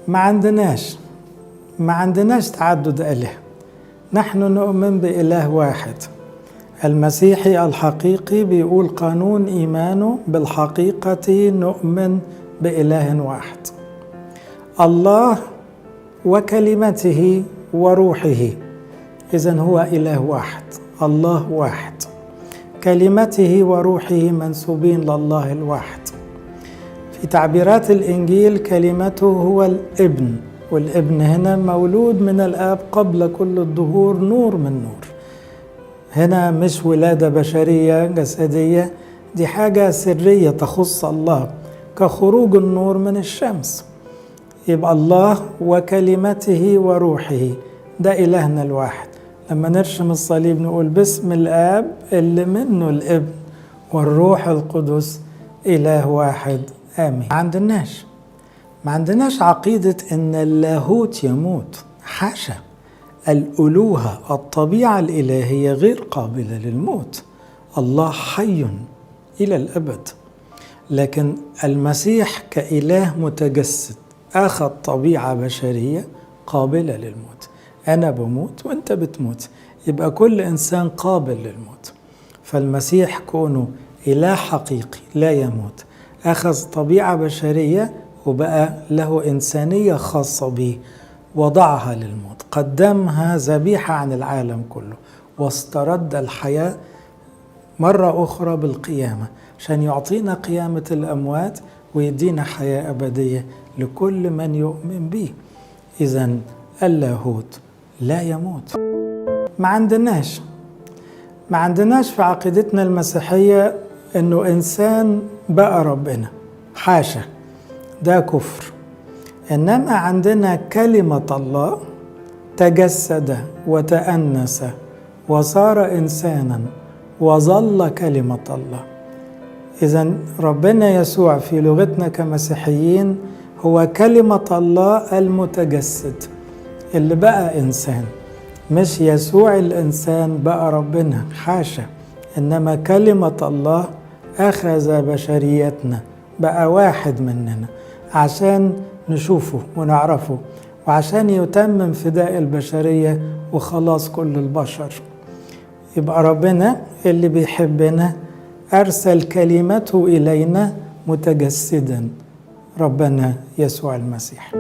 ما عندناش تعدد آلهة. نحن نؤمن بإله واحد. المسيحي الحقيقي بيقول قانون إيمانه بالحقيقة نؤمن بإله واحد، الله وكلمته وروحه. إذن هو إله واحد، الله واحد، كلمته وروحه منسوبين لله الواحد. في تعبيرات الإنجيل كلمته هو الابن، والابن هنا مولود من الآب قبل كل الدهور، نور من نور. هنا مش ولادة بشرية جسدية، دي حاجة سرية تخص الله، كخروج النور من الشمس. يبقى الله وكلمته وروحه، ده إلهنا الواحد. لما نرشم الصليب نقول باسم الآب اللي منه الابن والروح القدس إله واحد آمين. ما عندناش عقيدة إن اللاهوت يموت، حاشا. الألوهة الطبيعة الإلهية غير قابلة للموت، الله حي إلى الأبد. لكن المسيح كإله متجسد أخذ طبيعة بشرية قابلة للموت. أنا بموت وأنت بتموت، يبقى كل إنسان قابل للموت. فالمسيح كونه إله حقيقي لا يموت، أخذ طبيعة بشرية وبقى له إنسانية خاصة به، وضعها للموت، قدمها ذبيحة عن العالم كله، واسترد الحياة مرة أخرى بالقيامة عشان يعطينا قيامة الأموات ويدينا حياة أبدية لكل من يؤمن به. إذن اللاهوت لا يموت. ما عندناش في عقيدتنا المسيحية إنه إنسان بقى ربنا، حاشا، ده كفر. إنما عندنا كلمة الله تجسد وتأنس وصار إنسانا وظل كلمة الله. إذن ربنا يسوع في لغتنا كمسيحيين هو كلمة الله المتجسد اللي بقى إنسان، مش يسوع الإنسان بقى ربنا، حاشا. إنما كلمة الله أخذ بشريتنا، بقى واحد مننا عشان نشوفه ونعرفه، وعشان يتمم فداء البشرية وخلاص كل البشر. يبقى ربنا اللي بيحبنا أرسل كلمته إلينا متجسدا، ربنا يسوع المسيح.